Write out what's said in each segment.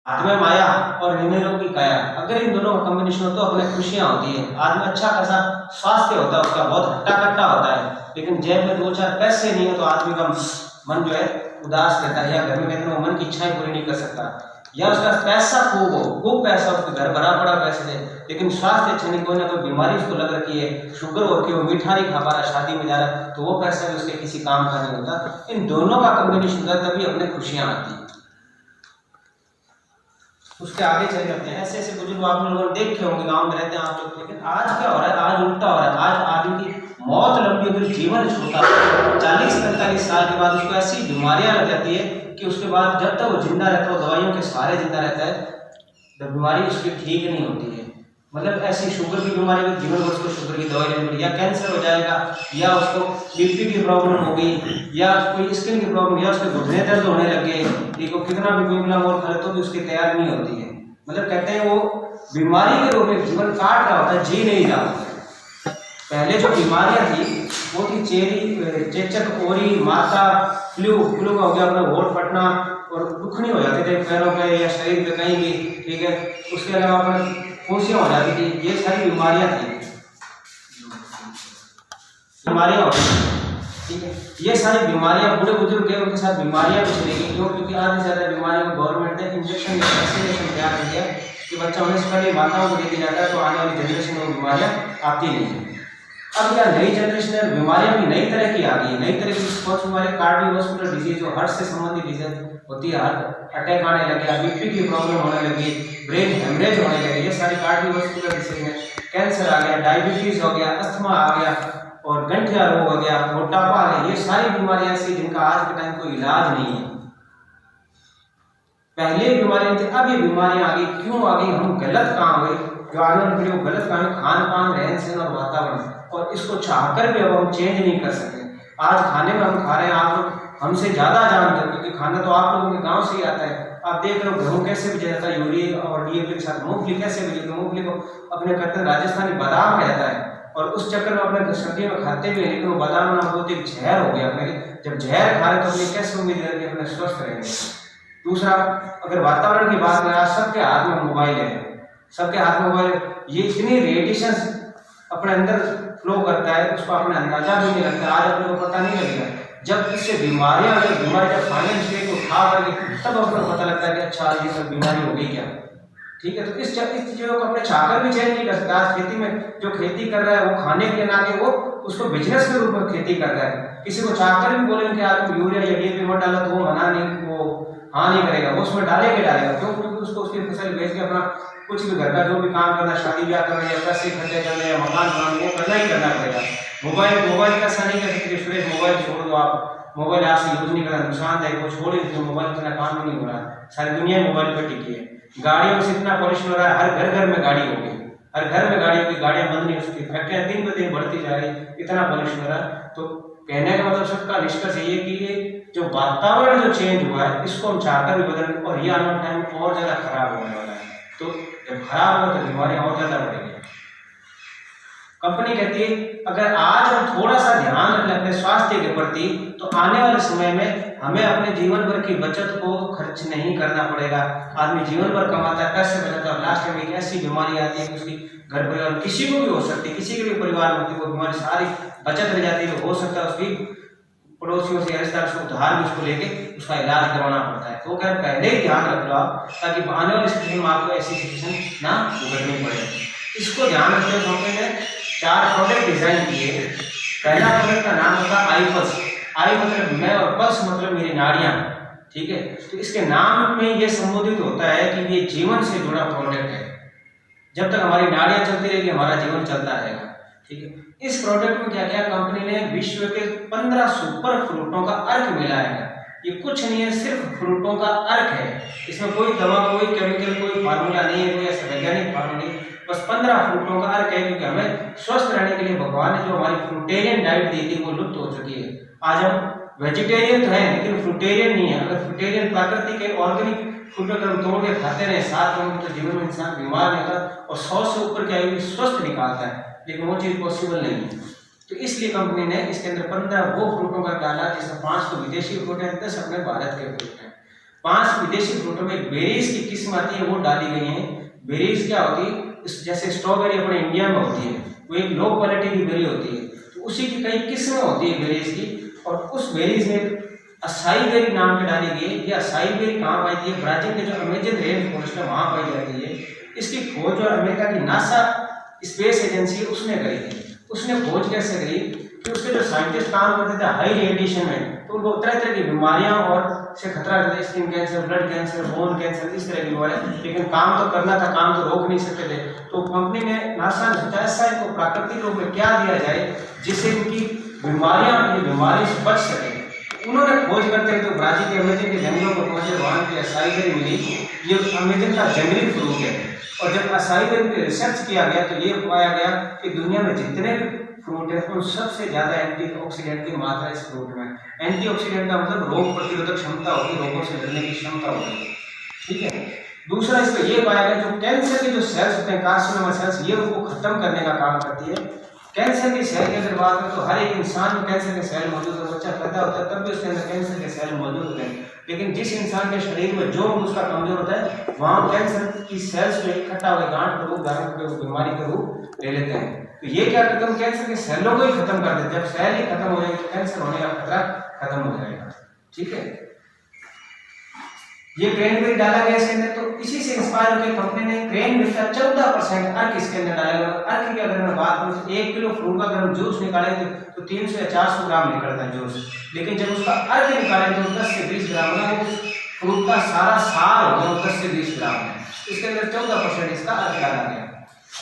हाथ में माया और रिनेरों की काया, अगर इन दोनों का कॉम्बिनेशन हो तो अपने खुशियां होती है। आदमी अच्छा खासा स्वास्थ्य होता है, उसका बहुत हट्टा कट्टा होता है, लेकिन जेब में 2-4 पैसे नहीं हो तो आदमी का मन जो है उदास रहता है, या घर में कहते हैं वो मन की इच्छाएं पूरी नहीं कर सकता। या उसका पैसा खूब हो, खूब पैसा, उसके घर भरा पड़ा पैसे से, लेकिन स्वास्थ्य अच्छा नहीं, कोई ना कोई बीमारी उसको लग रखी है, शुगर हो के वो मीठा नहीं खा पा रहा, शादी में जा रहा है, तो वो पैसा भी उसके किसी काम का नहीं होता। इन दोनों का कॉम्बिनेशन होता है, तभी अपने खुशियां आती है। उसके आगे चले जाते हैं। ऐसे ऐसे बुजुर्ग आप लोगों ने देखे होंगे, गांव में रहते हैं आप लोग, लेकिन आज क्या हो रहा है, आज उल्टा हो रहा है। आज आदमी की मौत लंबी होकर जीवन छोटा, 40-45 साल के बाद उसको ऐसी बीमारियां लग जाती है कि उसके बाद जब तक वो जिंदा रहता है, दवाइयों के सहारे जिंदा रहता है, जब बीमारी उसकी ठीक नहीं होती है। मतलब ऐसी शुगर की बीमारी में जीवन भर उसको शुगर की दवाई लेनी पड़ी, या कैंसर हो जाएगा, या उसको बीपी की प्रॉब्लम होगी, या कोई स्किन की प्रॉब्लम, या उसके घुटने दर्द होने लगे, ठीक, कितना भी बीमार और खा तो भी उसकी तैयार नहीं होती है। मतलब कहते हैं वो बीमारी के रूप में जीवन काट रहा होता है, जी नहीं रहा होता है। पहले जो बीमारियां थी वो थी चेचक, ओरी, माता, फ्लू का हो गया अपना होठ फटना, और दुखनी हो जाते थे पैरों पे या शरीर पे कहीं भी, ठीक है। उसके अलावा अपना फुंसियां हो जाती थी, ये सारी बीमारियां थी, बीमारियां होती थी, ठीक है। ये सारी बीमारियां बूढ़े बुजुर्ग के उनके साथ बीमारियां भी चलेगी, क्यों? क्योंकि आधी ज्यादा बीमारियों को गवर्नमेंट ने इंजेक्शन तैयार कर दिया कि बच्चा होने से पहले माताओं को दे दिया जाता है, तो आने वाली जनरेशन में बीमारियां आती नहीं है। अब क्या नई जनरेशन है, बीमारियां भी नई तरह की आ गई, नई तरह की स्पोर्ट्स बीमारी, कार्डियोवास्कुलर डिजीज, जो हार्ट से संबंधित डिजीज होती है, हार्ट अटैक आने लगे, बीपी की प्रॉब्लम होने लगी, ब्रेन हेमरेज होने लगे, ये सारी कार्डियोवास्कुलर डिजीज है। कैंसर आ गया, डायबिटीज हो गया, अस्थमा आ गया, और गंठिया रोग हो गया, मोटापा आ गया, ये सारी बीमारियां ऐसी जिनका आज के टाइम कोई इलाज नहीं है। पहले बीमारियां थी, अब ये बीमारियां आ गई। क्यों आ गई? हम गलत काम हुए, जो आने वाली पीढ़ी गलत काम है, खान पान, रहन सहन और वातावरण, और इसको चाहकर भी अब हम चेंज नहीं कर सकते। आज खाने में हम खा रहे हैं, आप लोग हमसे ज्यादा जानते हैं, क्योंकि खाना तो आप लोगों के गांव से ही आता है। आप देख रहे हो गेहूं कैसे बिजा जाता है, यूरिया और डीएपी के साथ, मूंगफली कैसे बिजती है, मूंगफली को अपने कहते हैं राजस्थानी बादाम कहता है, और उस चक्कर में अपने सर्दियों में खाते भी है, लेकिन वो बादाम ना बहुत एक जहर हो गया अपने। जब जहर खा रहे तो अपने कैसे उम्मीद है कि अपने स्वस्थ रहेंगे। दूसरा, अगर वातावरण की बात करें, आज सबके हाथ में मोबाइल है, सबके हाथ में मोबाइल, ये इतनी रेडिएशन अपने अंदर फ्लो करता है, उसको अपने अंदाजा भी नहीं लगता, आज अपने को पता नहीं लगेगा। जब इससे बीमारियां, अगर बीमारी जब फाइनेंशियल को उठा करके तब अपने पता लगता है कि अच्छा ये सब बीमारी हो गई क्या, ठीक है। तो इस चीजों को अपने चाहकर भी चेंज नहीं कर सकता। आज खेती में जो खेती कर रहा है वो खाने के ना के वो उसको बिजनेस के रूप में खेती कर रहा है। किसी को चाहकर भी बोलेंगे कि आप यूरिया या डीएपी मत डालो, तो वो मना नहीं, वो हाँ नहीं करेगा, वो उसमें डालेगा। क्यों? क्योंकि उसको उसकी फसल बेच के अपना कुछ भी घर का जो भी काम करना, शादी ब्याह करना, या पैसे इकट्ठे करना, या मकान बनाना, वो करना ही करना पड़ेगा। मोबाइल का ऐसा नहीं कर सकते सुरेश मोबाइल छोड़ दो, आप मोबाइल आज से यूज नहीं करना, नुकसानदायक, वो छोड़ ही दो, मोबाइल का काम ही नहीं हो रहा, सारी दुनिया मोबाइल पर टिकी है। गाड़ियों से इतना पॉल्यूशन हो रहा है, हर घर में गाड़ी हो गई, हर घर में गाड़ी होगी, गाड़ियां बंद नहीं हो सकती, फैक्ट्रियां दिन ब दिन बढ़ती जा रही, इतना पॉल्यूशन हो रहा है। तो कहने का मतलब सबका निष्कर्ष ये कि ये जो वातावरण जो चेंज हुआ है, इसको हम चाहकर भी बदल, और ये आने वाला टाइम और ज्यादा खराब होने वाला है। तो जब खराब होगा तो बीमारियां और ज्यादा बढ़ेंगी। कंपनी कहती है अगर आज हम थोड़ा सा ध्यान रखें अपने स्वास्थ्य के प्रति, तो आने वाले समय में हमें अपने जीवन भर की बचत को खर्च नहीं करना पड़ेगा। आदमी जीवन भर कमाता है, पैसे बचाता है, लास्ट में एक ऐसी बीमारी आती है कि उसकी घर परिवार किसी को भी हो सकती है, किसी के भी परिवार में वो बीमारी सारी बचत रह जाती है, हो सकता है उसकी पड़ोसियों से, रिश्तेदार से उधार भी उसको लेके उसका इलाज करवाना पड़ता है। तो क्या पहले ही ध्यान रख लो आप, ताकि आने वाली सिचुएशन में आपको ऐसी सिचुएशन ना भुगतनी पड़े। इसको ध्यान रखते हुए कंपनी ने 4 प्रोडक्ट डिजाइन किए। पहला प्रोडक्ट का नाम होता आई पल्स। आई मतलब मैं और पल्स मतलब मेरी नाड़ियां, ठीक है। तो इसके नाम में ये संबोधित होता है कि ये जीवन से जुड़ा प्रोडक्ट है। जब तक हमारी नाड़ियां चलती रहेगी हमारा जीवन चलता रहेगा, ठीक है। इस प्रोडक्ट में क्या किया कंपनी ने, विश्व के 15 सुपर फ्रूटों का अर्क मिलाया है। ये कुछ नहीं है, सिर्फ फ्रूटों का अर्क है। इसमें कोई दवा, कोई केमिकल, कोई फार्मूला नहीं है, कोई ऐसा वैज्ञानिक फार्मूला नहीं, बस 15 फ्रूटों का अर्क है। क्योंकि हमें स्वस्थ रहने के लिए भगवान ने जो हमारी फ्रूटेरियन डाइट दी थी वो लुप्त हो चुकी है। आज हम वेजिटेरियन तो है लेकिन फ्रूटेरियन नहीं है। अगर फ्रूटेरियन प्राकृतिक के ऑर्गेनिक फूड अगर हम तोड़ के खाते रहे 7 महीने तो जीवन में इंसान बीमार नहीं होता, और 100 से ऊपर की आयु स्वस्थ निकालता है, लेकिन वो चीज पॉसिबल नहीं है। तो इसलिए कंपनी ने इसके अंदर 15 वो फ्रूटों का डाला, जिसमें 5 तो विदेशी फ्रूट हैं, 10 अपने भारत के फ्रूट हैं। 5 विदेशी फ्रूटों में बेरीज की किस्म आती है वो डाली गई है। बेरीज क्या होती है, जैसे स्ट्रॉबेरी अपने इंडिया में होती है, वो एक लो क्वालिटी की बेरी होती है, तो उसी की कई किस्में होती है बेरीज की, और उस बेरीज में असाई बेरी नाम की डाली गई। ये असाई बेरी कहाँ पाई जाती है? ब्राजील के जो अमेजन रेन फॉरेस्ट है वहाँ पाई जाती है। इसकी खोज जो अमेरिका की नासा स्पेस एजेंसी है उसने करी थी। उसने खोज कैसे करी कि उसके जो साइंटिस्ट काम करते थे हाई रेडिएशन में, तो उनको तरह तरह की बीमारियां और से खतरा रहता है, skin cancer, blood cancer, bone cancer, इस तरह की बीमारियां, लेकिन काम तो करना था, काम तो रोक नहीं सकते थे। तो कंपनी ने, नासा ने सोचा ऐसा इनको प्राकृतिक रूप में क्या दिया जाए जिससे इनकी बीमारी से बच सके। उन्होंने खोज करते हैं तो ब्राजील के अमेजन के जंगलों को पहुंचे, वहां की असाई बेरी मिली। ये अमेजन का जंगली फ्रूट है, और जब असाई बेरी पे रिसर्च किया गया तो ये पाया गया कि दुनिया में जितने भी फ्रूट है उन सबसे ज्यादा एंटीऑक्सीडेंट की मात्रा इस फ्रूट में। एंटीऑक्सीडेंट का मतलब रोग प्रतिरोधक क्षमता होती है, रोगों से लड़ने की क्षमता होती है, ठीक है। दूसरा इसमें ये पाया गया जो कैंसर के जो सेल्स होते हैं, कार्सिनोमा सेल्स, ये उनको खत्म करने का काम करती है। कैंसर की सेल की अगर बात करें तो हर एक इंसान में कैंसर के सेल मौजूद है। बच्चा पैदा होता है तब भी उसके अंदर कैंसर के सेल मौजूद होते हैं, लेकिन जिस इंसान के शरीर में जो उसका कमजोर होता है वहाँ कैंसर की सेल्स जो इकट्ठा हुए गांठ का रूप धारण करके बीमारी का रूप ले लेते हैं। तो ये क्या करते हैं, कैंसर के सेलों को ही खत्म कर देते हैं। जब सेल ही खत्म हो जाएगा तो कैंसर होने का खतरा खत्म हो जाएगा, ठीक है। ये क्रैनबेरी डाला गया इसके अंदर, तो इसी से इंस्पायर होकर कंपनी ने क्रैनबेरी का 14% अर्क इसके अंदर डाला गया। अर्क की अगर मैं बात करूं तो 1 किलो फ्रूट का अगर हम जूस निकालें तो 300 या 400 ग्राम निकलता है जूस, लेकिन जब उसका अर्क निकालें तो 10 से 20 ग्राम ना, फ्रूट का सारा सार हो गया 10 से 20 ग्राम है। इसके अंदर 14% इसका अर्क डाला गया।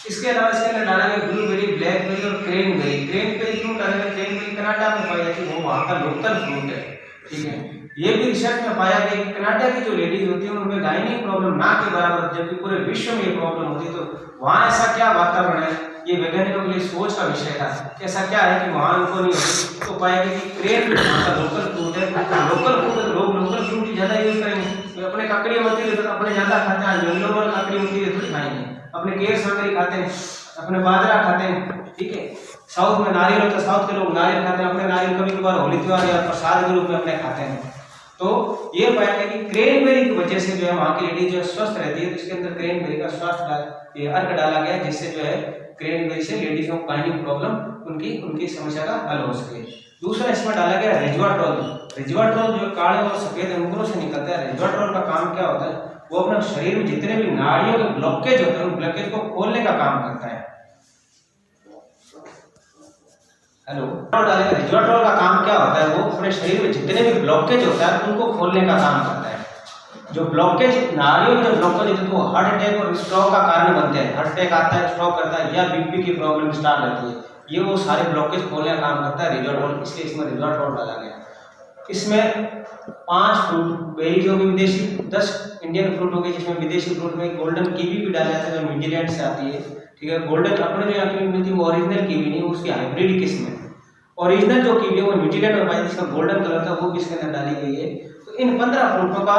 इसके अलावा इसके अंदर डाला गया ब्लूबेरी, ब्लैकबेरी और क्रैनबेरी। क्रैनबेरी क्यों डाला गया? क्रैनबेरी कनाडा में पाई जाती है, वो वहाँ का लोकल फ्रूट है, ठीक है। ये भी रिसर्च में पाया गया कि कनाडा की जो लेडीज होती है उनमें गायनिक प्रॉब्लम ना के बराबर, जबकि पूरे विश्व में ये प्रॉब्लम होती है। तो वहाँ ऐसा क्या वातावरण है, ये वैज्ञानिकों के लिए सोच का विषय था कि ऐसा क्या है कि वहाँ उनको नहीं होती। तो पाया गया कि क्रैनबेरी वहाँ का लोकल फ्रूट है। लोकल फ्रूट है तो लोग लोकल फ्रूट ही ज्यादा यूज करेंगे। तो अपने ककड़ी होती है तो अपने ज्यादा खाते हैं, येलो वाली ककड़ी होती है तो खाएंगे, अपने केर सांगरी खाते हैं, अपने बाजरा खाते हैं, ठीक है। साउथ में नारियल होता है, साउथ के लोग नारियल खाते हैं, अपने नारियल कभी कभार होली त्योहार या प्रसाद के रूप में अपने खाते हैं। तो ये पाया गया कि क्रैनबेरी की वजह से जो है वहाँ की लेडीज जो स्वस्थ रहती है। तो इसके अंदर क्रैनबेरी का स्वास्थ्य अर्क डाला गया, जिससे जो है क्रैनबेरी से लेडीजों को गायनिक प्रॉब्लम उनकी समस्या का हल हो सके। दूसरा इसमें डाला गया रेजवाट्रोल। रेजवाट्रोल जो काले और सफेद अंगूरों से निकलता है। रेजवाट्रोल का काम क्या होता है, वो अपने शरीर में जितने भी नाड़ियों के ब्लॉकेज होते हैं उन ब्लॉकेज को खोलने का काम करता है। हेलो, रेजवाट्रोल का काम क्या होता है, वो अपने शरीर में जितने भी ब्लॉकेज होता है उनको खोलने का काम करता है। जो ब्लॉकेज नाड़ियों में जो ब्लॉकेज होते हैं वो हार्ट अटैक और स्ट्रोक का कारण बनते हैं। हार्ट अटैक आता है, स्ट्रोक करता है, या बीपी की प्रॉब्लम स्टार्ट रहती है, ये वो सारे ब्लॉकेज खोलने का काम करता है रेजवाट्रोल। इसलिए इसमें रेजवाट्रोल डाला गया। इसमें 5 फ्रूट बेरी जो भी विदेशी, 10 इंडियन फ्रूट हो गए, जिसमें विदेशी फ्रूट में गोल्डन कीवी भी डाला जाता है जो न्यूजीलैंड से आती है, ठीक है। गोल्डन अपने जो यहाँ की मिलती है वो ओरिजिनल कीवी नहीं, उसकी हाइब्रिड किस्म है। ओरिजिनल जो कीवी है वो न्यूजीलैंड में पाई, जिसका गोल्डन कलर था, वो भी इसके अंदर डाली गई है। तो इन 15 फ्रूटों का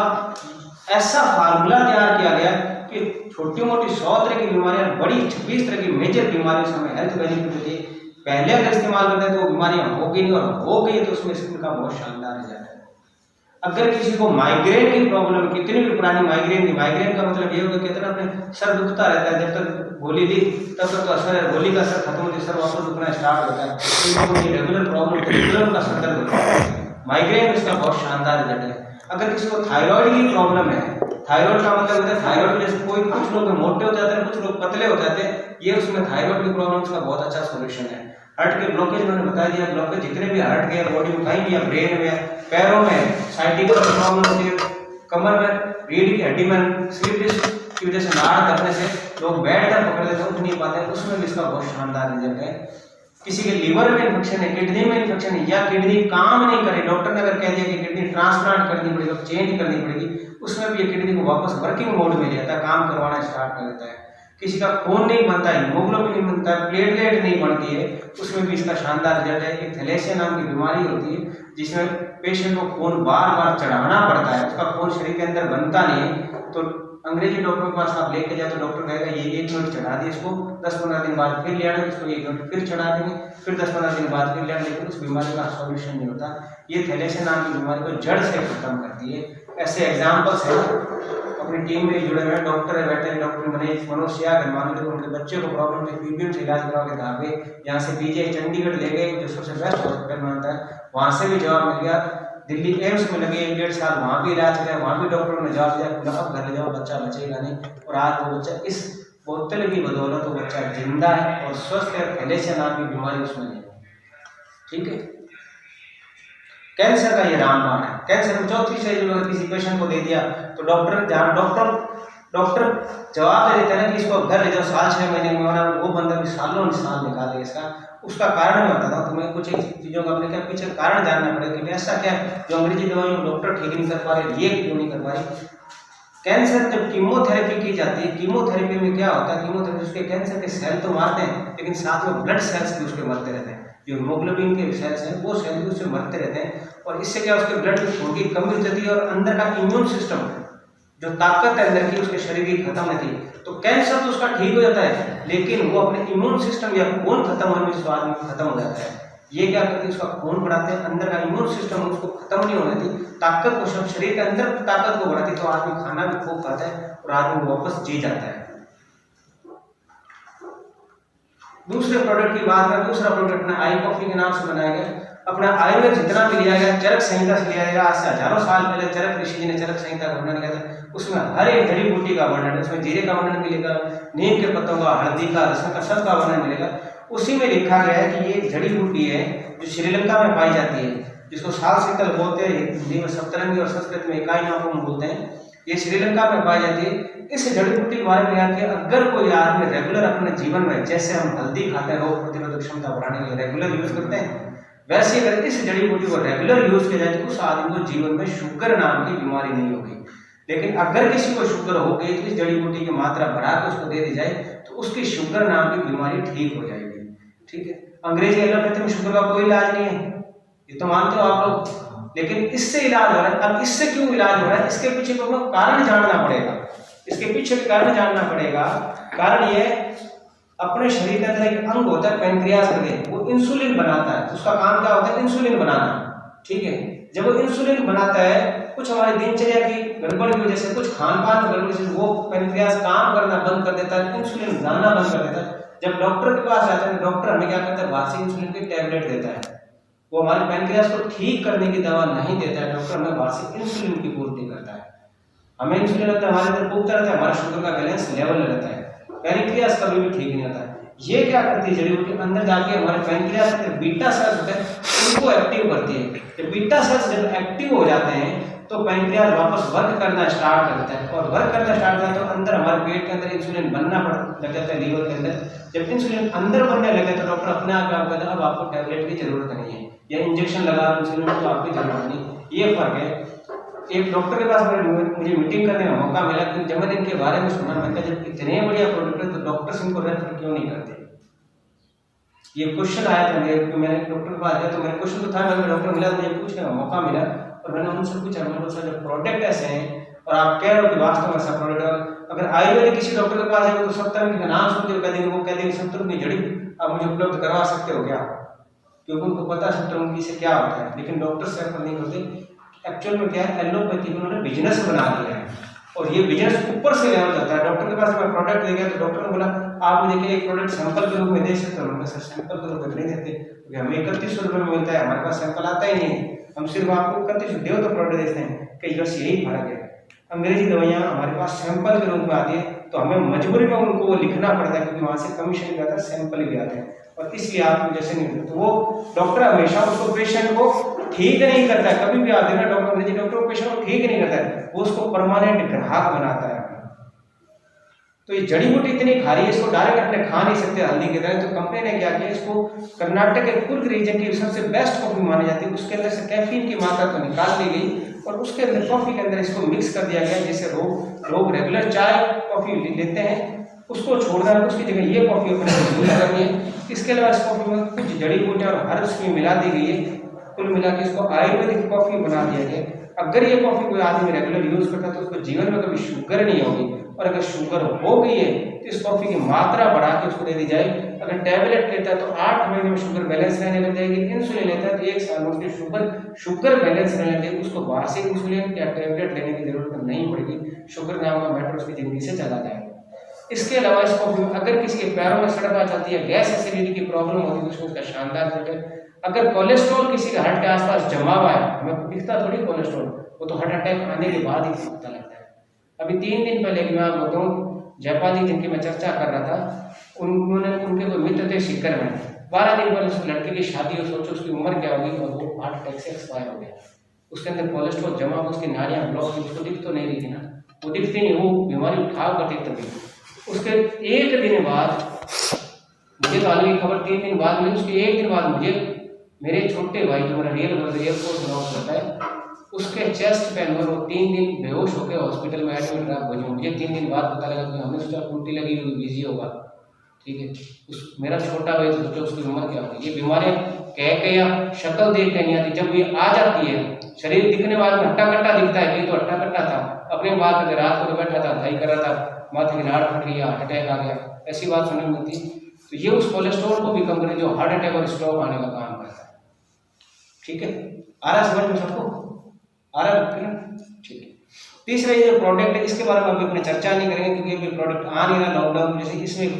ऐसा फार्मूला तैयार किया गया कि छोटी मोटी 100 तरह की बीमारियां, बड़ी 26 तरह की मेजर बीमारियों से हमें हेल्थ बेनिफिट होती है। पहले अगर इस्तेमाल करते हैं तो बीमारियां होगी नहीं, और हो गई तो उसमें स्किन का बहुत शानदार रिजल्ट है। अगर किसी को माइग्रेन की प्रॉब्लम, कितनी भी पुरानी माइग्रेन की, माइग्रेन का मतलब ये होगा कितना अपने सर दुखता रहता है, जब तक गोली ली तब तक तो असर है, गोली का असर खत्म होती है सर वापस दुखना स्टार्ट होता है। तो रेगुलर प्रॉब्लम, रेगुलर का सर दर्द होता है, माइग्रेन इसका बहुत शानदार रिजल्ट है। अगर किसी को थायराइड की प्रॉब्लम है, थायराइड का मतलब होता है थायराइड की वजह से कोई, कुछ लोग मोटे हो जाते हैं, कुछ लोग पतले हो जाते हैं, ये उसमें थायराइड की प्रॉब्लम का बहुत अच्छा सोल्यूशन है। हार्ट के ब्लॉकेज मैंने बता दिया, ब्लॉकेज जितने भी हार्ट के बॉडी में कहीं भी, या ब्रेन में, पैरों में साइटिका प्रॉब्लम होती है, कमर में, रीढ़ की हड्डी में स्लिप डिस्क की वजह से नाड़ करने से लोग बैठकर पकड़ लेते हैं, उठ नहीं पाते हैं, उसमें भी इसका बहुत शानदार रिजल्ट है। किसी के लीवर में इन्फेक्शन है, किडनी में इन्फेक्शन है, या किडनी काम नहीं करे, डॉक्टर ने अगर कह दिया कि किडनी ट्रांसप्लांट करनी पड़ेगी, चेंज करनी पड़ेगी, उसमें भी ये किडनी को वापस वर्किंग मोड में ले जाता है, काम करवाना स्टार्ट कर देता है। किसी का खून नहीं बनता है, हीमोग्लोबिन नहीं बनता है, प्लेटलेट नहीं बनती है, उसमें भी इसका शानदार रिजल्ट है। एक थैलेसिया नाम की बीमारी होती है जिसमें पेशेंट को खून बार बार चढ़ाना पड़ता है, उसका खून शरीर के अंदर बनता नहीं है। तो अंग्रेजी डॉक्टर के पास आप लेके जाए तो डॉक्टर कहेगा ये 1 मिनट चढ़ा दिए, इसको 10-15 दिन बाद फिर ले आना, इसको 1 मिनट फिर चढ़ा देंगे, फिर 10-15 दिन बाद फिर ले आना, लेकिन उस बीमारी का सॉल्यूशन नहीं होता। ये थैलेसिया नाम की बीमारी को जड़ से खत्म करती है। ऐसे एग्जाम्पल्स हैं, अपनी टीम में जुड़े हुए डॉक्टर है, बैठे डॉक्टर मनोज सियाग, मान लो उनके बच्चे को प्रॉब्लम थी, पीबीएम से इलाज करा के धागे, यहाँ से पीजीआई चंडीगढ़ ले गए जो सबसे बेस्ट हॉस्पिटल मानता है, वहाँ से भी जवाब मिल गया। दिल्ली एम्स में लगे 1.5 साल, वहाँ भी इलाज किया, वहाँ भी डॉक्टरों ने जवाब दिया अब घर ले जाओ, बच्चा बचेगा नहीं। और आज वो बच्चा इस बोतल की बदौलत वो बच्चा जिंदा है और स्वस्थ है, थैलेसिया नाम की बीमारी उसमें नहीं है। ठीक है, कैंसर का ये रामबाण है। कैंसर में चौथी स्टेज में किसी पेशेंट को दे दिया तो डॉक्टर जवाब दे देते हैं ना कि इसको घर ले जाओ, 6 महीने में होना, वो बंदा भी सालों साल निकाले इसका। उसका कारण मैं बताता हूँ तुम्हें, कुछ चीज़ों का अपने क्या पीछे कारण जानना पड़ेगा कि ऐसा क्या है जो अंग्रेजी दवाइयों डॉक्टर ठीक नहीं कर पा रहे, ये क्यों नहीं कर पा रही। कैंसर जब कीमोथेरेपी की जाती है, कीमोथेरेपी में क्या होता है, कीमोथेरेपी उसके कैंसर के सेल तो मारते हैं लेकिन साथ में ब्लड सेल्स भी उसके मरते रहते हैं, जो हीमोग्लोबिन के सेल्स हैं वो सेल भी उससे मरते रहते हैं। और इससे क्या उसके ब्लड की खून की कमी हो जाती है और अंदर का इम्यून सिस्टम जो ताकत है अंदर की उसके शरीर की खत्म रहती है। तो कैंसर तो उसका ठीक हो जाता है लेकिन वो अपने इम्यून सिस्टम या खून खत्म होने से आदमी खत्म हो जाता है। ये क्या करते हैं, उसका खून बढ़ाते हैं, अंदर का इम्यून सिस्टम उसको खत्म नहीं होने देती, ताकत को सब शरीर के अंदर ताकत को बढ़ाती, तो आदमी खाना भी खूब खाता है और आदमी वापस जी जाता है। दूसरे प्रोडक्ट की बात करें, दूसरा प्रोडक्ट ना आई कॉफी के नाम से बनाया गया। अपना आयुर्वेद जितना भी लिया गया, चरक संहिता से लिया गया, आज से हजारों साल पहले चरक ऋषि जी ने चरक संहिता का वर्णन किया था। उसमें हर एक जड़ी बूटी का वर्णन है, उसमें जीरे का वर्णन मिलेगा, नीम के पत्तों का, हल्दी का, लहसुन का, सब का वर्णन मिलेगा। उसी में लिखा गया है कि ये जड़ी बूटी है जो श्रीलंका में पाई जाती है, जिसको साल शीतल बोलते हैं, हिंदी में सप्तरंगी और संस्कृत में इकाई नाम बोलते हैं। ये श्रीलंका में पाई जाती है। इस जड़ी बूटी के बारे में याद किया, अगर कोई आदमी रेगुलर अपने जीवन में, जैसे हम हल्दी खाते हैं रोग प्रतिरोधक क्षमता बढ़ाने के लिए रेगुलर यूज करते हैं, वैसे अगर इस जड़ी बूटी को रेगुलर यूज किया जाए तो उस आदमी को जीवन में शुगर नाम की बीमारी नहीं होगी। लेकिन अगर किसी को शुगर हो गई तो इस जड़ी बूटी की मात्रा बढ़ा के उसको दे दी जाए तो उसकी शुगर नाम की बीमारी ठीक हो जाएगी। ठीक है, अंग्रेजी एलोपैथी में शुगर का कोई इलाज नहीं है, ये तो मानते हो आप लोग, लेकिन इससे इलाज हो रहा है। अब इससे क्यों इलाज हो रहा है, इसके पीछे को कारण जानना पड़ेगा, इसके पीछे का कारण जानना पड़ेगा। कारण ये अपने शरीर के अंदर एक अंग होता है पैनक्रियास करके, वो इंसुलिन बनाता है। उसका काम क्या होता है, इंसुलिन बनाना। ठीक है, जब वो इंसुलिन बनाता है, कुछ हमारी दिनचर्या की गड़बड़ की वजह से, कुछ खान पान की गड़बड़ से वो पैनक्रियास काम करना बंद कर देता है, इंसुलिन बनाना बंद कर देता है। जब डॉक्टर के पास जाते हैं, डॉक्टर हमें क्या करता है, वार्षिक इंसुलिन की टैबलेट देता है। वो हमारे पैनक्रियास को ठीक करने की दवा नहीं देता है, डॉक्टर हमें वार्षिक इंसुलिन की पूर्ति करता है। हमें इंसुलिन लगता है, हमारे अंदर पूछता रहता है, हमारा शुगर का बैलेंस लेवल रहता है, पैनक्रियास कभी भी ठीक नहीं होता है। ये क्या करती है, जड़ी बूटी अंदर जाके हमारे पैनक्रियास के बीटा सेल्स होते हैं उनको एक्टिव करती है। जब बीटा सेल्स जब एक्टिव हो जाते हैं तो पैनक्रियास वापस वर्क करना स्टार्ट करता है, और वर्क करना स्टार्ट करता है तो अंदर हमारे पेट के अंदर इंसुलिन बनना लग जाता है, लीवर के अंदर। जब इंसुलिन अंदर बनने लगे तो डॉक्टर अपने आप कहता है अब आपको टैबलेट की जरूरत नहीं है या इंजेक्शन लगा इंसुलिन तो आपकी जरूरत नहीं। ये फर्क है। एक डॉक्टर के पास मुझे मीटिंग करने का मौका मिला, क्योंकि जब मैंने इनके बारे में सुना, मैंने जब इतने बढ़िया प्रोडक्ट है तो डॉक्टर्स इनको रेफर क्यों नहीं करते। ये क्वेश्चन आया था मेरे, मैंने डॉक्टर के पास गया तो मेरा क्वेश्चन तो था, मैं डॉक्टर मिला मुझे पूछने का मौका मिला और मैंने उनसे पूछा, मैंने सर जब प्रोडक्ट ऐसे हैं और आप कह रहे हो कि वास्तव में ऐसा प्रोडक्ट, अगर आयुर्वेदिक किसी डॉक्टर के पास जाएगा तो 70 का नाम सुन के कह देंगे, वो कह देंगे 70 की जड़ी आप मुझे उपलब्ध करवा सकते हो क्या, क्योंकि उनको पता 70 से क्या होता है। लेकिन डॉक्टर से रेफर नहीं करते। एक्चुअल में क्या है, एलोपैथी में उन्होंने बिजनेस बना दिया है और ये बिजनेस ऊपर से लेवल जाता है। डॉक्टर के पास मैं प्रोडक्ट दे गया तो डॉक्टर ने बोला आप मुझे एक प्रोडक्ट सैंपल के रूप में दे सकते हो। सर सैंपल के रूप में नहीं देते क्योंकि हमें 3100 रुपये में मिलता है, हमारे पास सैंपल आता ही नहीं, हम सिर्फ आपको 3100 दो तो प्रोडक्ट देते हैं। कई बस यही फर्क है, अंग्रेजी दवाइयाँ हमारे पास सैंपल के रूप में आती है तो हमें मजबूरी में उनको वो लिखना पड़ता है, क्योंकि वहाँ से कमीशन भी आता है, सैंपल भी आते हैं और इसलिए आप जैसे नहीं मिलते। तो वो डॉक्टर हमेशा उसको पेशेंट को ठीक नहीं करता है, कभी भी आते ना डॉक्टर पेशेंट को ठीक नहीं करता है, वो उसको परमानेंट ग्राहक बनाता है। तो ये जड़ी बूटी इतनी खारी है, इसको डायरेक्ट अपने खा नहीं सकते हल्दी की तरह। तो कंपनी ने क्या किया, इसको कर्नाटक के कुर्ग रीजन की सबसे बेस्ट कॉफी मानी जाती है, उसके अंदर से कैफीन की मात्रा तो निकाल दी गई और उसके अंदर कॉफी के अंदर इसको मिक्स कर दिया गया। जैसे लोग रेगुलर चाय कॉफी लेते हैं उसको छोड़ना है, उसकी जगह ये कॉफी अपने यूज करनी है। इसके अलावा इस कॉफी में कुछ जड़ी बूटियां और हर्ब्स भी मिला दी गई है, कुल मिला के इसको आयुर्वेदिक कॉफी बना दिया गया। अगर ये कॉफी कोई आदमी रेगुलर यूज करता है तो उसको जीवन में कभी शुगर नहीं होगी, और अगर शुगर हो गई है तो इस कॉफी की मात्रा बढ़ा के उसको दे दी जाए अगर टैबलेट लेता है तो 8 महीने में शुगर बैलेंस रहने लग जाएगी। इंसुलिन लेता है तो 1 साल में उसकी शुगर बैलेंस रहने लगेगी, उसको बाहर से इंसुलिन या टैबलेट लेने की जरूरत नहीं पड़ेगी, शुगर नाम का मैटर उसकी जिंदगी से चला जाएगा। इसके अलावा इसको अगर किसी के पैरों में सड़क आ जाती है, गैस एसिडिटी की प्रॉब्लम होती है तो उसका शानदार रिजल्ट है। अगर कोलेस्ट्रॉल किसी के हार्ट के आसपास जमा हुआ है, हमें दिखता थोड़ी कोलेस्ट्रॉल, वो तो हार्ट अटैक आने के बाद ही पता लगता है। अभी 3 दिन पहले की मैं आपको बताऊँ, जयपाल जी जिनकी मैं चर्चा कर रहा था, उनके कोई मित्र थे सीकर में, 12 दिन पहले उस लड़के की शादी हो, सोचो उसकी उम्र क्या होगी, और वो हार्ट अटैक से एक्सपायर हो गया। उसके अंदर कोलेस्ट्रॉल जमा हो, उसकी नाड़ियाँ ब्लॉक हुई, उसको दिख तो नहीं रही थी ना, वो दिखती नहीं, वो बीमारी उठाव करती तभी। उसके 1 दिन बाद मुझे तो आने की खबर 3 दिन बाद मिली, उसके 1 दिन बाद मुझे मेरे छोटे भाई जो मेरा रियल ब्रदर एयरपोर्ट में नॉक करता है, उसके चेस्ट पेन में वो 3 दिन बेहोश होकर हॉस्पिटल में एडमिट रहा। मुझे 3 दिन बाद पता लगा कि हमें उसका उल्टी लगी हुई, बिजी होगा, ठीक है। उस मेरा छोटा भाई तो सोचो उसकी उम्र क्या होगी। ये बीमारियां कह के या शक्ल देख के नहीं आती, जब ये आ जाती है शरीर दिखने वाले हट्टा कट्टा दिखता है, ये तो हट्टा कट्टा था, अपने बात में रात को बैठा था, दवाई कर रहा था, माथे की नाड़ फट गई, हार्ट अटैक आ गया, ऐसी बात सुनने में मिलती। तो ये उस कोलेस्ट्रॉल को भी कम करे जो हार्ट अटैक और स्ट्रोक आने का काम करता है, ठीक है। आ रहा समझ में सबको? आ रहा है? ठीक है। तीसरा ये जो प्रोडक्ट है इसके बारे में अभी अपने चर्चा नहीं करेंगे क्योंकि अभी प्रोडक्ट आ नहीं रहा लॉकडाउन में। जैसे इसमें एक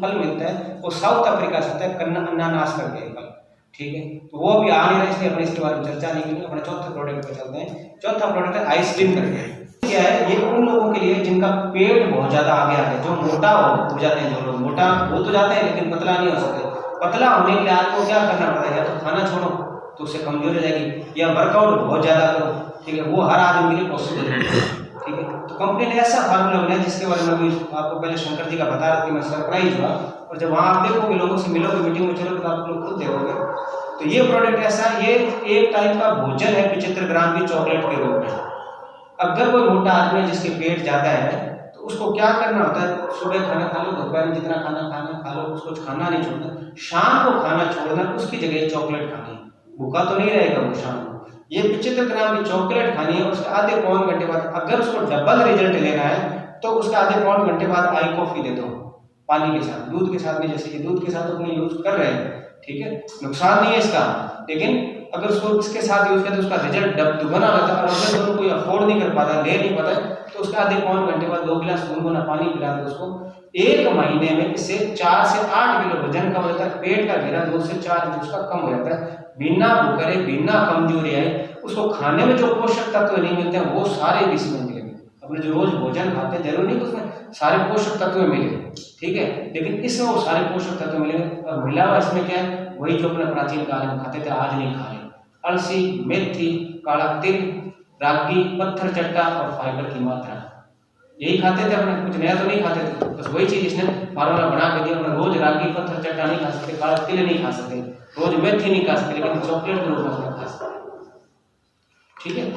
फल मिलता है, वो साउथ अफ्रीका से आता है, अनानास करके फल, ठीक है। तो वो अभी आ नहीं रहा, इसलिए अपने इसके बारे में चर्चा नहीं करेंगे। अपने चौथे प्रोडक्ट पे चलते हैं। चौथा प्रोडक्ट है आइसक्रीम करके। क्या है ये? उन लोगों के लिए जिनका पेट बहुत ज्यादा आगे आ गया, जो मोटा हो जाते हैं, जो लोग मोटा हो तो जाते हैं लेकिन पतला नहीं हो सकते। पतला होने के लिए आपको क्या करना पड़ेगा? तो खाना छोड़ो तो उससे कमजोर हो जाएगी, या वर्कआउट बहुत ज्यादा करो, ठीक है। वो हर आदमी के लिए पॉसिबल है, ठीक है। तो कंपनी ने ऐसा फार्मूला बनाया जिसके बारे में अभी आपको पहले शंकर जी का बता रहा था, मैं सरप्राइज हुआ। और जब वहाँ आप देखोगे, लोगों से मिलोगे, मीटिंग में चलोगे तो आप लोग खुद देखोगे। तो ये प्रोडक्ट ऐसा, ये एक टाइप का भोजन है 75 ग्राम की चॉकलेट के रूप में। अगर कोई मोटा आदमी जिसके पेट ज्यादा है तो उसको क्या करना होता है? सुबह खाना खा लो, दोपहर में जितना खाना खा लो, उसको खाना नहीं छोड़ना, शाम को खाना छोड़ना, उसकी जगह चॉकलेट खानी है। भूखा तो नहीं रहेगा वो शाम को। ये 75 ग्राम की चॉकलेट खानी है। उसके आधे पौन घंटे बाद अगर उसको डबल रिजल्ट लेना है तो उसके आधे पौन घंटे बाद आई कॉफी दे दो, पानी के साथ, दूध के साथ नहीं। जैसे कि दूध के साथ अपने यूज कर रहे हैं, ठीक है, नुकसान नहीं है इसका, लेकिन अगर उसको इसके साथ यूज करते तो उसका रिजल्ट दुगना होता है। और अगर दोनों कोई अफोर्ड नहीं कर पाता, ले नहीं पाता, तो उसके आधे पौन घंटे बाद 2 गिलास गुनगुना पानी पिला दो उसको। 1 महीने में इससे 4 से 8 किलो वजन कम हो जाता है। पेट का घेरा 2 से 4 इंच उसका कम हो जाता है, बिना भूखे, बिना कमजोरी आए। उसको खाने में जो पोषक तत्व नहीं मिलते हैं वो सारे इसमें मिलेंगे। अपने जो रोज भोजन खाते हैं जरूरी नहीं कि उसमें सारे पोषक तत्व मिले, ठीक है, लेकिन इसमें वो सारे पोषक तत्व मिलेंगे। और मिला हुआ इसमें क्या है? वही जो अपने प्राचीन काल में खाते थे, आज नहीं खा रहे। अलसी, मेथी, काला तिल, रागी, पत्थर चट्टा और फाइबर की मात्रा, यही खाते थे अपने, कुछ नया तो नहीं खाते थे। बस वही चीज इसने फार्मूला बना के दिया। अपने रोज रागी, पत्थर चट्टा नहीं खा सकते, काला तिल नहीं खा सकते, रोज मेथी नहीं खा सकते, लेकिन चॉकलेट के रूप में खा सकते, ठीक है।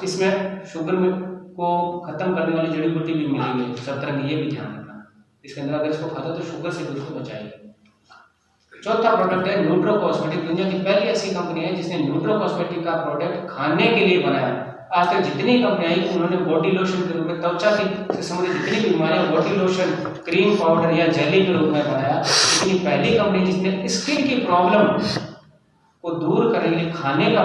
इसमें शुगर में को खत्म करने वाली जड़ी बूटी भी मिली है, सतरंगी, ये भी ध्यान रखना। इसके अंदर अगर इसको खाता तो शुगर से भी उसको बचाएगी। चौथा प्रोडक्ट है न्यूट्रो कॉस्मेटिक। दुनिया की पहली ऐसी कंपनी है जिसने न्यूट्रो कॉस्मेटिक का प्रोडक्ट खाने के लिए बनाया। आज तक जितनी कंपनी आई उन्होंने बॉडी लोशन के रूप में त्वचा की संबंधित जितनी भी बीमारियां बॉडी लोशन, क्रीम पाउडर या जेली के रूप में बनाया, लेकिन पहली कंपनी जिसने स्किन की प्रॉब्लम को दूर करने के लिए खाने का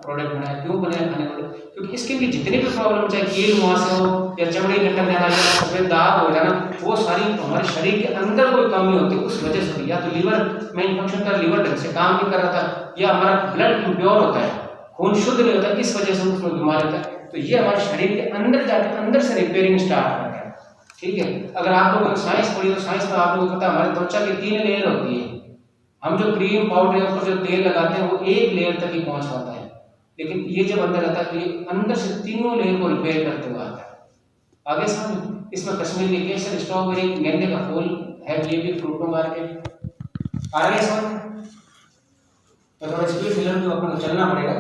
प्रोडक्ट बनाया। क्यों बनाया खाने का? क्योंकि स्किन की जितनी भी प्रॉब्लम, चाहे कील मुहासे हो या चमड़ी लटक जाना या सफेद दाग हो जाना, वो सारी हमारे शरीर के अंदर कोई कमी होती है उस वजह से। या तो लीवर में इन्फेक्शन का, लीवर ढंग से काम नहीं कर रहा था, या हमारा ब्लड इम्प्योर होता है, खून शुद्ध नहीं होता, इस वजह से उसमें बीमारी होता है। तो ये हमारे शरीर के अंदर जाकर अंदर से रिपेयरिंग स्टार्ट करता है, ठीक है। अगर आप लोगों ने साइंस पढ़ी तो साइंस में आप लोगों को पता है हमारे त्वचा की 3 लेयर होती है। हम जो क्रीम पाउडर या ऊपर जो तेल लगाते हैं वो 1 लेयर तक ही पहुंच पाता है, लेकिन ये जब अंदर आता है तो ये अंदर से 3 लेयर को रिपेयर करते हुए आता है। आगे समझ, इसमें कश्मीर के केसर, स्ट्रॉबेरी, गेंदे का फूल है, ये भी फ्रूटों मार्केट। आगे समझ, तो थोड़ा स्पीड में जो अपन को चलना पड़ेगा,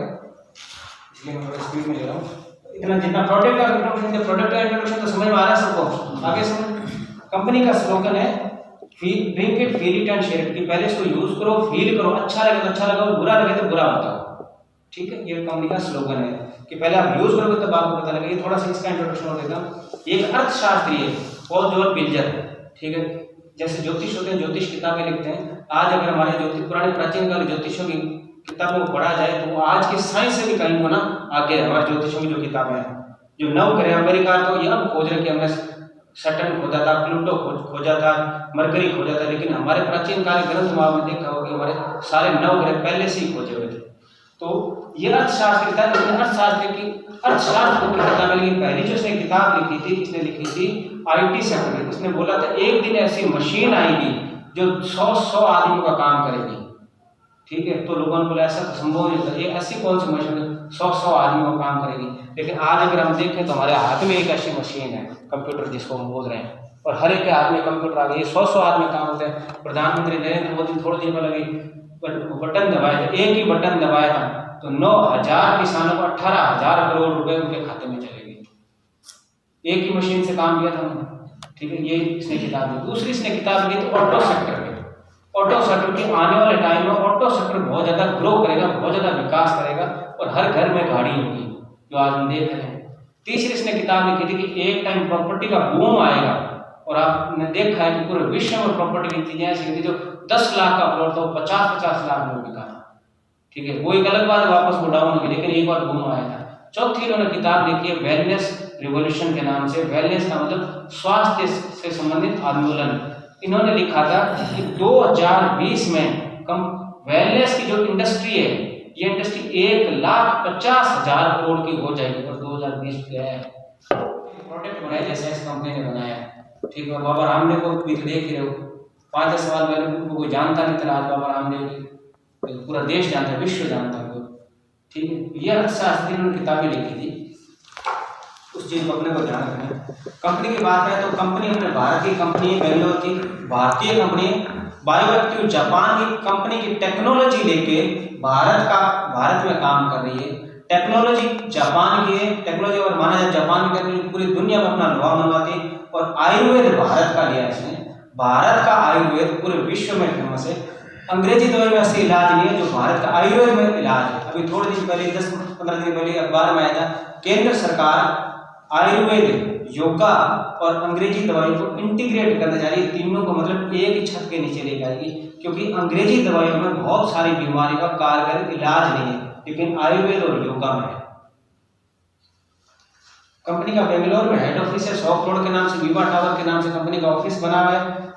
इसलिए मैं थोड़ा स्पीड में ले रहा हूँ। इतना जितना प्रोडक्ट का इंट्रोडक्शन, प्रोडक्ट का इंट्रोडक्शन तो समझ में आ रहा है सबको। आगे समझ, कंपनी का स्लोगन है drink it, feel it and share it, कि पहले इसको यूज करो, फील करो, अच्छा लगे तो अच्छा लगाओ, बुरा लगे तो बुरा बताओ, ठीक है। ये कंपनी का स्लोगन है कि पहले आप यूज करोगे तब आपको पता लगेगा। ये थोड़ा सा इसका इंट्रोडक्शन हो देता हूँ। एक अर्थशास्त्री है पॉल जॉर्ज पिल्जर, ठीक है, जैसे ज्योतिष होते हैं, ज्योतिष किताबें लिखते हैं, आज अगर हमारे ज्योतिष पुराने प्राचीन काल ज्योतिषों की किताबों को पढ़ा जाए तो वो आज की साइंस से भी कहीं गुना आगे है। हमारे ज्योतिषों की जो किताबें हैं, जो नवग्रह अमेरिका तो यह खोज रहे कि हमने सैटर्न खोजा था, प्लूटो खोजा था, मरकरी खोजा था, लेकिन हमारे प्राचीन काल ग्रंथ में देखा होगा कि हमारे सारे नवग्रह पहले से ही खोजे हुए थे। तो ये अर्थशास्त्र था, लेकिन अर्थशास्त्र को किताब मिली। पहली जो इसने किताब लिखी थी, इसने लिखी थी IT सेक्टर। इसने बोला था एक दिन ऐसी मशीन आएगी जो 100 आदमियों का काम करेगी। ठीक है, तो लोगों ने बोला ऐसा तो संभव नहीं था, ये ऐसी कौन सी मशीन है 100 आदमियों का काम करेगी। लेकिन आज अगर हम देखें तो हमारे हाथ में एक ऐसी मशीन है, कंप्यूटर जिसको हम बोल रहे हैं, और हर एक के हाथ में कंप्यूटर आ गई, 100 आदमी काम होते हैं। प्रधानमंत्री नरेंद्र मोदी थोड़े दिन पहले बटन दबाया था, एक ही बटन दबाया था तो 9000 किसानों को 18,000 करोड़ रुपए उनके खाते में चले गए। एक ही मशीन से काम किया था उन्होंने। ठीक है, ये इसने किताब ली। दूसरी इसने किताब ली तो ऑटो सेक्टर की। ऑटो सेक्टर के आने वाले टाइम में ऑटो सेक्टर बहुत ज़्यादा ग्रो करेगा, बहुत ज़्यादा विकास करेगा और हर घर में गाड़ी होगी, जो आज हम देख रहे हैं। तीसरी इसने किताब लिखी थी कि एक टाइम प्रॉपर्टी का बूम आएगा, और आपने देखा है कि पूरे विश्व में प्रॉपर्टी की चीजें ऐसी थी जो 10 लाख का प्लॉट था 50-50 लाख में बिका। ठीक है, वो एक अलग बात वापस वो डाउन हुई, लेकिन एक बार बूम आया था। चौथी इन्होंने किताब लिखी है वेलनेस रिवॉल्यूशन के नाम से। वेलनेस का मतलब स्वास्थ्य से संबंधित आंदोलन। इन्होंने लिखा था कि 2020 में वेलनेस की जो इंडस्ट्री है, ये इंडस्ट्री 1,50,000 करोड़ की हो जाएगी। और 2020 गया है, प्रोडक्ट बनाया जैसे इस कंपनी ने बनाया। ठीक है, और बाबा रामदेव को भी तो देख ही रहे हो, 5-10 साल पहले उनको कोई जानता नहीं था, आज बाबा रामदेव की पूरा देश जानता है, विश्व जानता है। ठीक है, यह अर्थशास्त्री ने किताबें लिखी थी, उस चीज को अपने को ध्यान रखना। कंपनी की बात है तो कंपनी अपने भारत की कंपनी है, बेंगलोर की भारतीय कंपनी है। बायोएक्टिव जापान की कंपनी की टेक्नोलॉजी लेके भारत में काम कर रही है। टेक्नोलॉजी जापान की है, टेक्नोलॉजी और माना जाए जापान की टेक्नोलॉजी पूरी दुनिया में अपना लोहा मनवाती है। और आयुर्वेद भारत का लिया इसने, भारत का आयुर्वेद पूरे विश्व में फेमस है। अंग्रेजी दवाई में ऐसे इलाज नहीं है जो भारत का आयुर्वेद में इलाज है। अभी थोड़े दिन पहले 10-15 दिन पहले अखबार में आया था, केंद्र सरकार आयुर्वेद, योगा और अंग्रेजी दवाई को इंटीग्रेट करने जा रही है। तीनों को मतलब एक ही छत के नीचे ले जाएगी, क्योंकि अंग्रेजी दवाइयों में बहुत सारी बीमारी का कारगर इलाज नहीं है, लेकिन आयुर्वेद और योगा में है। कंपनी का बेंगलोर में हेड ऑफिस है, 100 करोड़ के नाम से विवा टावर के नाम से कंपनी का ऑफिस बना हुआ है।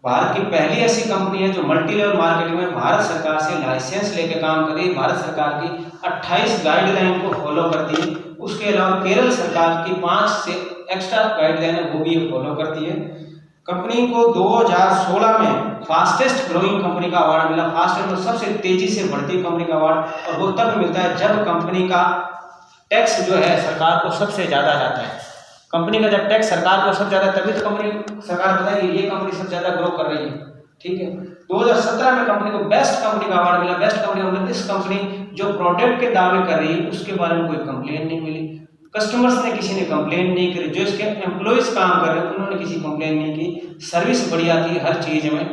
भारत की पहली ऐसी कंपनी है जो मल्टी लेवल मार्केटिंग में भारत सरकार से लाइसेंस लेकर काम कर रही है। भारत सरकार की 28 गाइडलाइन को फॉलो करती है। उसके अलावा केरल सरकार की 5 से एक्स्ट्रा गाइडलाइन है, वो भी ये फॉलो करती है। कंपनी को 2016 में फास्टेस्ट ग्रोइंग कंपनी का अवार्ड मिला। फास्टेस्ट मतलब सबसे तेजी से बढ़ती कंपनी का अवार्ड, और वो तब मिलता है जब कंपनी का टैक्स जो है सरकार को सबसे ज्यादा जाता है। कंपनी का जब टैक्स सरकार को सबसे ज्यादा, तभी तो कंपनी सरकार बताएगी ये कंपनी सबसे ज्यादा ग्रो कर रही है। ठीक है, 2017 में कंपनी को बेस्ट कंपनी का अवार्ड मिला। बेस्ट कंपनी मतलब इस कंपनी जो प्रोडक्ट के दावे कर रही है उसके बारे में कोई कंप्लेन नहीं मिली, कस्टमर्स ने किसी ने कंप्लेन नहीं करी, जो इसके एम्प्लॉइज काम कर रहे हैं उन्होंने किसी कंप्लेन नहीं की, सर्विस बढ़िया थी हर चीज में,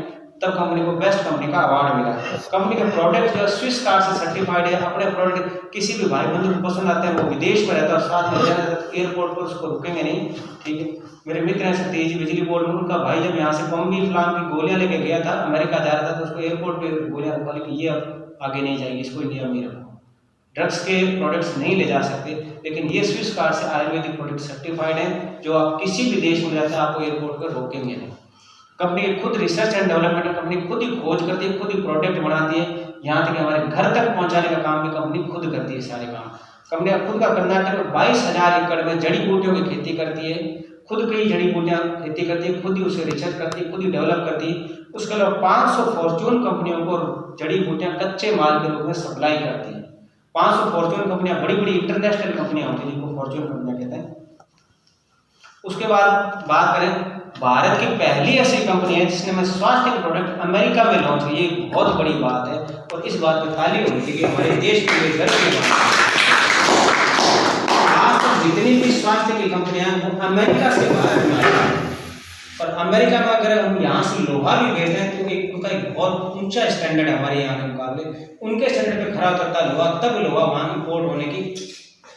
तब कंपनी को बेस्ट कंपनी का अवार्ड मिला। कंपनी के प्रोडक्ट जो स्विस कार्ड से सर्टिफाइड है। अपने प्रोडक्ट किसी भी भाई बंधु को पसंद आते हैं, वो विदेश में रहता है और साथ में जाता है एयरपोर्ट पर उसको रुकेंगे नहीं। ठीक है, मेरे मित्र हैं तेजी बिजली बोर्ड में, उनका भाई जब यहाँ से पम्बी फ्लाम की गोलियां लेके गया था, अमेरिका जा रहा था, तो उसको एयरपोर्ट पे गोलियां रखवा कि ये अब आगे नहीं जाएगी, इसको इंडिया में रखो। ड्रग्स के प्रोडक्ट्स नहीं ले जा सकते, लेकिन ये स्विस कार्ड से आयुर्वेदिक प्रोडक्ट सर्टिफाइड है, जो आप किसी भी देश में जाते हैं आपको एयरपोर्ट पर रोकेंगे नहीं। कंपनी खुद रिसर्च एंड डेवलपमेंट, कंपनी खुद ही खोज करती है, खुद ही प्रोडक्ट बनाती है, यहाँ तक कि हमारे घर तक पहुंचाने का काम भी कंपनी खुद करती है। सारे काम कंपनी खुद का कर्नाटक में 22,000 एकड़ में जड़ी बूटियों की खेती करती है, खुद कई जड़ी बूटियां खेती करती है, खुद ही उसे रिसर्च करती है, खुद ही डेवलप करती है। उसके अलावा 500 फॉर्चून कंपनियों को जड़ी बूटियां कच्चे माल के रूप में सप्लाई करती है। 500 फॉर्चून कंपनियां बड़ी बड़ी इंटरनेशनल कंपनियां होती हैं जिनको फॉर्चून कंपनियां कहते हैं। उसके बाद बात करें, भारत की पहली ऐसी कंपनी है जिसने में स्वास्थ्य के प्रोडक्ट अमेरिका में लॉन्च हुई। ये बहुत बड़ी बात है और इस बात पे ताली होनी चाहिए कि हमारे देश के लिए गर्व की बात है। आज तक जितनी भी स्वास्थ्य की कंपनियां हैं वो अमेरिका से भारत में आई हैं, और अमेरिका में अगर हम यहाँ से लोहा भी भेजते हैं तो एक उनका एक बहुत ऊंचा स्टैंडर्ड है हमारे यहाँ के मुकाबले। उनके स्टैंडर्ड पे खरा उतरता लोहा, तब लोहा वहाँ इंपोर्ट होने की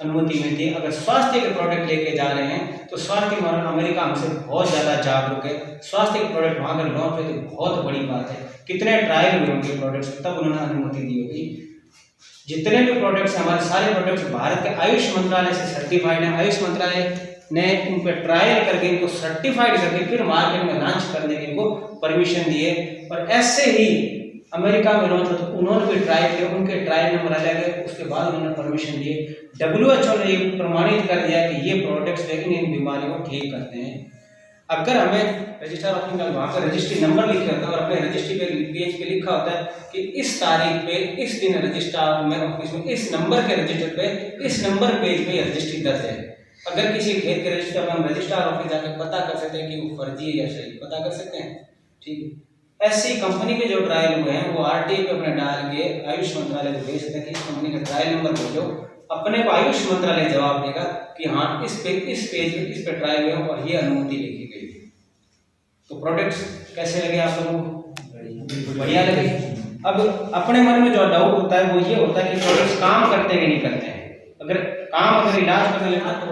अनुमति मिलती है। अगर स्वास्थ्य के प्रोडक्ट लेके जा रहे हैं तो स्वास्थ्य में अमेरिका हमसे बहुत ज़्यादा जागरूक है। स्वास्थ्य के प्रोडक्ट वहाँ अगर लॉन्च हुए तो बहुत बड़ी बात है। कितने ट्रायल हुए उनके प्रोडक्ट्स, तब उन्होंने अनुमति दी होगी। जितने भी प्रोडक्ट्स हैं हमारे सारे प्रोडक्ट्स भारत के आयुष मंत्रालय से सर्टिफाइड हैं। आयुष मंत्रालय ने इन पर ट्रायल करके इनको सर्टिफाइड करके फिर मार्केट में लॉन्च करने के इनको परमिशन दिए। और ऐसे ही अमेरिका में लॉन्च हो तो उन्होंने भी ट्राई किया, उनके ट्रायल नंबर अलग है, उसके बाद उन्होंने परमिशन दिए। WHO ने ये प्रमाणित कर दिया कि ये प्रोडक्ट्स लेकिन इन बीमारियों को ठीक करते हैं। अगर हमें रजिस्टर ऑफ इनकम वहाँ पर रजिस्ट्री नंबर लिखे होता है और अपने रजिस्ट्री पे पेज पे लिखा होता है कि इस तारीख पे इस दिन रजिस्ट्रार में ऑफिस में इस नंबर के रजिस्टर पे इस नंबर पेज पे रजिस्ट्री दर्ज है। अगर किसी खेत के रजिस्टर में हम रजिस्ट्रार ऑफिस जाकर पता कर सकते हैं कि वो फर्जी है या सही, पता कर सकते हैं। ठीक है, ऐसी कंपनी के जो ट्रायल हुए हैं वो RTA पे अपने डाल के आयुष मंत्रालय को भेज सकते हैं कि इस कंपनी का ट्रायल नंबर भेजो। अपने को आयुष मंत्रालय जवाब देगा कि हाँ इस पे ट्रायल हुए और ये अनुमति लिखी गई है। तो प्रोडक्ट्स कैसे लगे आप लोगों को? बढ़िया लगे। अब अपने मन में जो डाउट होता है वो ये होता है कि प्रोडक्ट्स काम करते हैं कि नहीं करते हैं। अगर इलाज करने लगा तो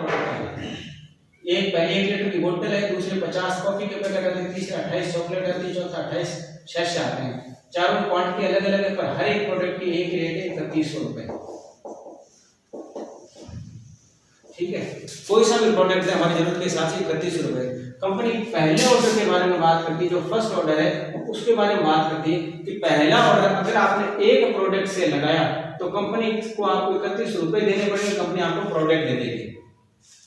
एक 1 लीटर की बोतल है, दूसरे 50 कॉफी के पैकेट आते हैं, तीसरे 28 चॉकलेट आती है, चौथा 28 शैश आते हैं। चारों की क्वांटिटी अलग अलग है पर हर एक प्रोडक्ट की एक रेट है 3100 रुपए। ठीक है, कोई सा भी प्रोडक्ट है हमारी जरूरत के हिसाब से 3100 रुपए। कंपनी पहले ऑर्डर के बारे में बात करती है, जो फर्स्ट ऑर्डर है उसके बारे में बात करती है कि पहला ऑर्डर अगर आपने एक प्रोडक्ट से लगाया तो कंपनी को आपको 3100 रुपए देने पड़ेंगे, कंपनी आपको प्रोडक्ट दे देगी।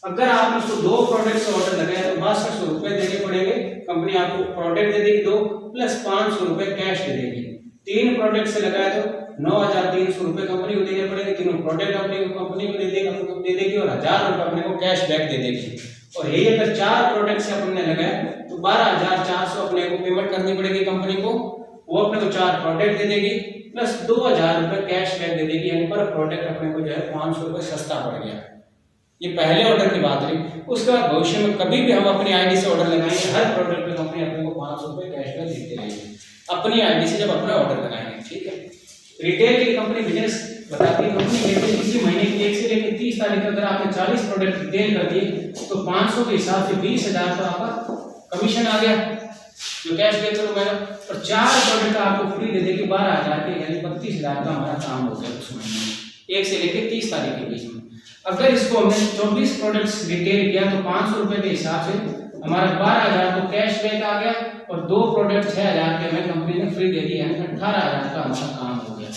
अगर आपने उसको 2 प्रोडक्ट से ऑर्डर लगाया तो 6200 रुपए देने पड़ेंगे, कंपनी आपको प्रोडक्ट दे देगी 2 प्लस 500 रुपए कैश दे देगी। 3 प्रोडक्ट से लगाया तो 9300 रुपए कंपनी को देने पड़ेंगे, तीनों प्रोडक्ट अपनी कंपनी को दे देगी और 1000 रुपए अपने को कैश बैक दे देगी। और यही अगर 4 प्रोडक्ट से अपने लगाया तो 12400 अपने को पेमेंट करनी पड़ेगी कंपनी को, वो अपने को 4 प्रोडक्ट दे देगी प्लस 2000 रुपए कैश बैक दे देगी। यानी पर प्रोडक्ट अपने को जो है 500 रुपए सस्ता पड़ गया। ये पहले ऑर्डर की बात रही। उसके बाद भविष्य में कभी भी हम अपनी आईडी से ऑर्डर लगाएंगे, हर प्रोडक्ट पे कंपनी अपने को 500 रुपए कैशबैक देती रहेगी अपनी आईडी से जब अपना ऑर्डर लगाएंगे। ठीक है, रिटेल की कंपनी बिजनेस बताती है, कंपनी कहती है इसी महीने की 1 से लेकर 30 तारीख तक अगर आपने 40 प्रोडक्ट रिटेल कर दिए तो 500 के हिसाब से 20,000 का आपका कमीशन आ गया जो कैश देते हो मैंने, और 4 प्रोडक्ट आपको फ्री दे देगी 12,000 के, यानी 32,000 का हमारा काम हो गया उस महीने में 1 से लेकर 30 तारीख के बीच में। अगर इसको हमने 24 प्रोडक्ट्स रिटेल किया तो 500 रुपए के हिसाब से हमारा 12,000 को कैश बैक आ गया और 2 प्रोडक्ट 6,000 के हमें कंपनी ने फ्री दे दी, यानी 18,000 का हमारा काम हो गया।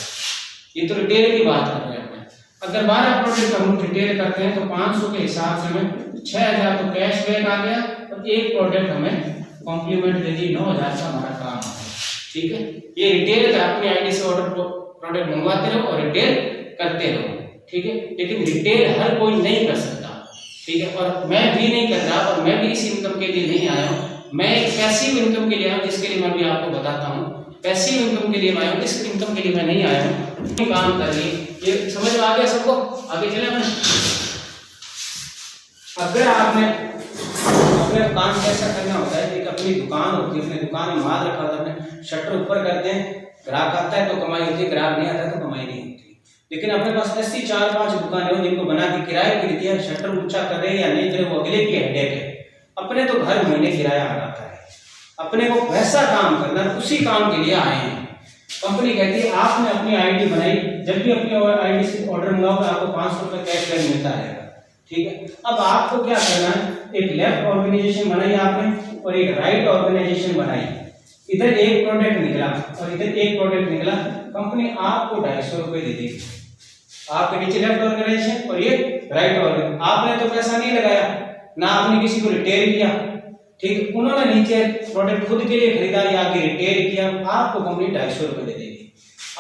ये तो रिटेल की बात कर रहे हैं। अगर 12 प्रोडक्ट हम रिटेल करते हैं तो 500 के हिसाब से हमें 6,000 को कैश बैक आ गया और 1 प्रोडक्ट हमें कॉम्प्लीमेंट दे दी, 9,000 का हमारा काम है। ठीक है, ये रिटेल का अपनी आईडी से ऑर्डर प्रोडक्ट मंगवाते रहो और रिटेल करते रहो। ठीक है, लेकिन रिटेल हर कोई नहीं कर सकता। ठीक है, और मैं भी नहीं कर रहा और मैं भी इस इनकम के लिए नहीं आया हूँ। मैं एक पैसिव इनकम के लिए आया हूँ, जिसके लिए मैं भी आपको बताता हूँ। पैसिव इनकम के लिए मैं आया हूँ, इस इनकम के लिए मैं नहीं आया हूँ। काम कर रही ये समझ में आ गया सबको? आगे चले अपने। अगर आपने अपने काम कैसा करना होता है, एक अपनी दुकान होती है, अपनी दुकान में माल रखा होता है, शटर ऊपर करते हैं, ग्राहक आता है तो कमाई होती है, ग्राहक नहीं आता है तो कमाई नहीं होती। लेकिन अपने पास ऐसी 4-5 दुकानें हो जिनको बना के किराए पे देती है, शटर ऊंचा कर रहे हैं या नहीं करे वो अगले की हेडेक है। अपने तो हर महीने किराया आ जाता है, अपने को वैसा काम करना, उसी काम के लिए आए हैं। कंपनी कहती है आपने अपनी आईडी बनाई, जब भी अपनी आईडी से ऑर्डर मंगाओगे आपको 500 रुपए कैशबैक मिलता रहेगा। ठीक है, अब आपको क्या करना है, एक लेफ्ट ऑर्गेनाइजेशन बनाई आपने और एक राइट ऑर्गेनाइजेशन बनाई। इधर एक प्रोडक्ट निकला और इधर एक प्रोडक्ट निकला, कंपनी आपको 250 रुपए दे देगी। आपके नीचे लेफ्ट ऑर्गेनाइजेशन और ये राइट ऑर्गेनाइजेशन। आपने तो पैसा नहीं लगाया, ना आपने किसी को रिटेल किया। ठीक, उन्होंने नीचे प्रोडक्ट खुद के लिए खरीदा या आगे रिटेल किया, आपको कंपनी 250 रुपए दे देगी।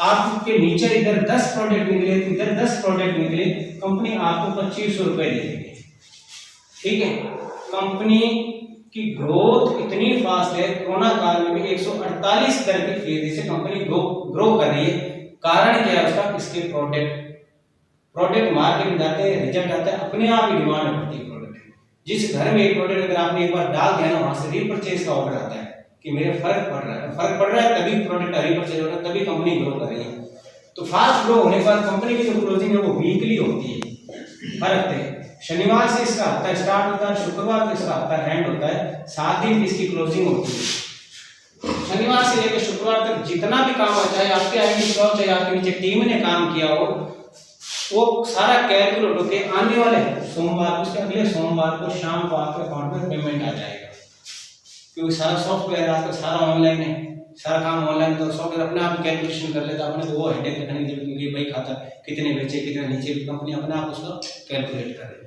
आपके नीचे इधर 10 प्रोडक्ट निकले, इधर 10 प्रोडक्ट निकले, कंपनी आपको 2500 रुपए दे देगी। ठीक है, कंपनी की ग्रोथ इतनी फास्ट है, कोरोना काल में भी 148 दर की तेजी से कंपनी ग्रो कर रही है। कारण क्या है उसका? इसके प्रोडक्ट मार्केट में जाते हैं, रिजल्ट आता है, अपने आप ही डिमांड बढ़ती है प्रोडक्ट। जिस घर में एक प्रोडक्ट अगर आपने एक बार डाल दिया ना, वहां से रीपरचेज का ऑर्डर आता है कि मेरे फर्क पड़ रहा है, तभी प्रोडक्ट का रीपरचेज हो रहा है, तभी कंपनी ग्रो कर रही है। तो फास्ट ग्रो होने के बाद कंपनी की जो क्लोजिंग है वो वीकली होती है। हर हफ्ते शनिवार से इसका हफ्ता स्टार्ट होता है, शुक्रवार को इसका हफ्ता एंड होता है, 7 दिन की इसकी क्लोजिंग होती है। शनिवार से लेकर शुक्रवार तक जितना भी काम होता है, आपके आईडी प्रो चाहे आपके नीचे टीम ने काम किया हो, वो सारा कैलकुलेट होकर आने वाले सोमवार, उसके अगले सोमवार को शाम को आपके अकाउंट में पेमेंट आ जाएगा। क्योंकि सारा सॉफ्टवेयर आपका सारा ऑनलाइन है, सारा काम ऑनलाइन, तो सॉफ्टवेयर अपने आप कैलकुलेशन कर लेता है। अपने वो हेडेक रखने की जरूरत नहीं, भाई खाता कितने बेचे कितने नीचे, कंपनी अपने आप उसको कैलकुलेट करे।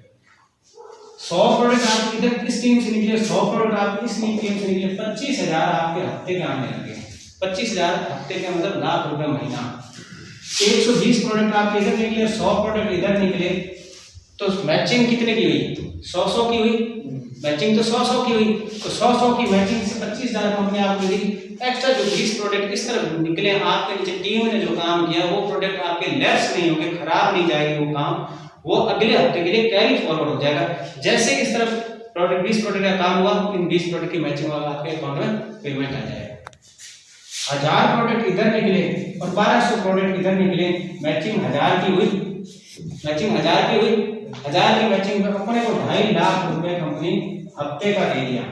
100 प्रोडक्ट आप इधर किस टीम से निकले, 100 प्रोडक्ट आप इस टीम से निकले, 25,000 आपके हफ्ते के आने लगे। 25,000 हफ्ते का मतलब लाख रुपए महीना। 120 प्रोडक्ट आपके इधर निकले, 100 प्रोडक्ट इधर निकले, तो मैचिंग कितने की हुई? 100 की हुई। मैचिंग तो 100 की हुई, तो 100 की मैचिंग से 25,000 कंपनी आपको मिली। एक्स्ट्रा जो 20 प्रोडक्ट इस तरफ निकले, आपके नीचे टीम ने जो काम किया वो प्रोडक्ट आपके लैप्स नहीं होंगे, खराब नहीं जाएगी, वो काम वो अगले हफ्ते के लिए कैरी फॉरवर्ड हो जाएगा। जैसे इस तरफ प्रोडक्ट 20 प्रोडक्ट का काम हुआ, इन 20 प्रोडक्ट की मैचिंग वाला आपके अकाउंट में पेमेंट आ जाएगा। 1000 प्रोडक्ट इधर निकले और 1200 प्रोडक्ट इधर निकले, मैचिंग 1000 की हुई। मैचिंग 1000 की हुई, 1000 की मैचिंग में अपने को 2.5 लाख रुपए कंपनी हफ्ते का दे दिया।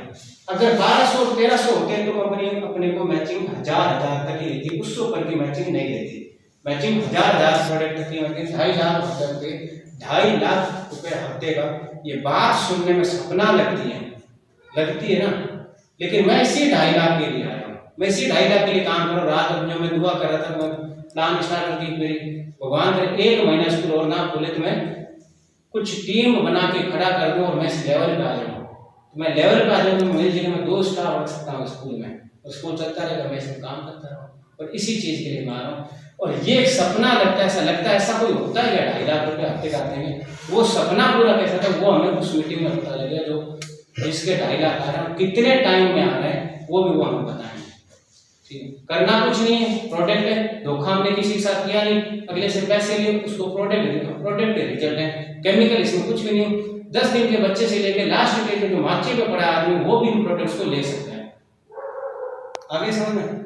अगर 1200 1300 होते तो कंपनी अपने को मैचिंग 1000 तक ही देती, उससे ऊपर की मैचिंग नहीं देती। मैचिंग 1000 प्रोडक्ट तक की मैचिंग 2.5 लाख रुपए हफ्ते का। ये बात सुनने में सपना लगती है ना, लेकिन मैं इसी 2.5 लाख के लिए आया हूँ। मैं इसी 2.5 लाख के लिए काम कर रहा हूँ। रात में मैं दुआ कर रहा था, मैं प्लान स्टार्ट कर दी मेरी, भगवान करे 1 महीना स्कूल और ना खोले तो मैं कुछ टीम बना के खड़ा कर दूं और मैं इस लेवल पे आ जाऊँ। तो मैं लेवल पे आ जाऊँ तो मेरी जगह में 2 स्टाफ रख सकता हूँ स्कूल में, और स्कूल चलता रहेगा, मैं इसमें काम करता रहूँ। और इसी चीज़ के लिए मैं आ रहा हूँ। और ये एक सपना लगता है, ऐसा कोई होता है क्या 2.5 लाख रुपये हफ्ते का आते हैं? वो सपना पूरा कैसा था वो हमें उस मीटिंग में पता लगा, जो जिसके 2.5 लाख आ रहे हैं, कितने टाइम में आ रहे हैं वो भी वो हमें बताएंगे। करना कुछ नहीं है, प्रोडक्ट है, धोखा हमने किसी के साथ किया नहीं, अगले से पैसे लिए, उसको प्रोडक्ट के रिजल्ट है, केमिकल इसमें कुछ भी नहीं। 10 दिन के बच्चे से लेकर लास्ट के जो माची पे पड़ा आदमी वो भी इन प्रोडक्ट्स को ले सकता है। आगे समझ में?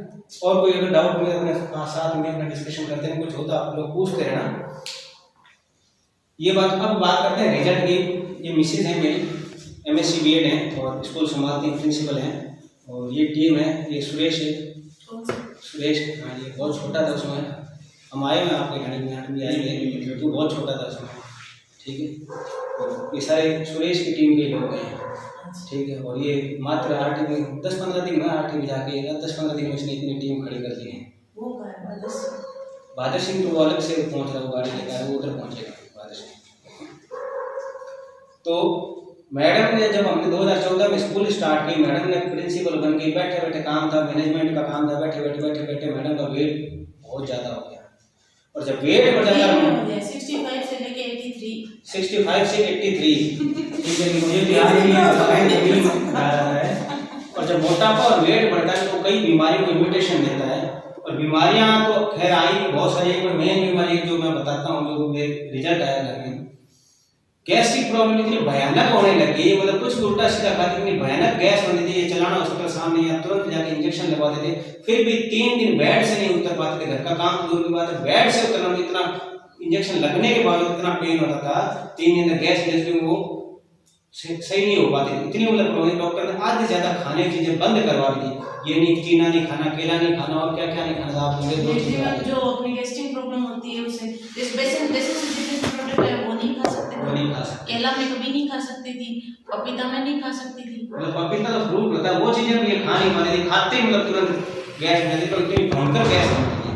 और कोई अगर डाउट हो अपने साथ में अपना डिस्कशन करते हैं, कुछ होता आप लोग पूछते रहना। ये बात अब बात करते हैं रिजल्ट की। ये मिसेज है मेरी, MSc BEd है और स्कूल संभालती प्रिंसिपल हैं, और ये टीम है, ये सुरेश है, सुरेश, हाँ ये बहुत छोटा था उसमें, हम आए हैं आपके गाड़ी में आएंगे, तो बहुत छोटा था उसमें, ठीक है। और ये सारे सुरेश की टीम के लोग हैं, ठीक है। और ये मात्र RT में 10-15 दिन में RT में जाके 10-15 दिन में इसने इतनी टीम खड़ी कर दी है। बहादुर सिंह तो वो अलग से पहुंच रहा है, वो गाड़ी लेकर वो उधर पहुंचेगा बहादुर सिंह। तो मैडम ने जब हमने 2014 में स्कूल स्टार्ट की, मैडम ने प्रिंसिपल बन गई, बैठे बैठे काम था, मैनेजमेंट का काम था, बैठे बैठे मैडम का वेट बहुत ज़्यादा हो गया। और जब वेट बढ़ जाता है 65 से लेके 83, ठीक है, मुझे भी याद नहीं है। और जब मोटापा और वेट बढ़ता है तो कई बीमारी को इन्विटेशन देता है, और बीमारियां तो खैर आई बहुत सारी। एक मेन बीमारी जो मैं बताता हूँ, जो रिजल्ट आया घर में, गैस्ट्रिक प्रॉब्लम इतनी भयानक होने लगी, मतलब कुछ उल्टा सीधा खाते, इतनी भयानक गैस होने दी, चलाना हॉस्पिटल सामने या तुरंत जाके इंजेक्शन लगवा देते। फिर भी 3 दिन बेड से नहीं उतर पाते थे, घर का काम दूर की बात है, बेड से उतरना, इतना इंजेक्शन लगने के बाद इतना पेन होता था, 3 दिन तक गैस जैसे वो सही नहीं हो पाती, इतनी मतलब प्रॉब्लम। डॉक्टर ने आधे ज्यादा खाने की चीजें बंद करवा दी, ये नहीं, कीना नहीं खाना, केला नहीं खाना, और क्या क्या नहीं खाना। आप मुझे 2 चीजें जो अपनी गैस्ट्रिक प्रॉब्लम होती है उसे वो नहीं खा सकते, केला में कभी नहीं खा सकती थी, पपीता में नहीं खा सकती थी, मतलब पपीता तो फ्रूट होता है, वो चीजें भी ये खा नहीं पाती थी, खाते ही मतलब तुरंत गैस बनती, तो इतनी भयंकर गैस बनती है।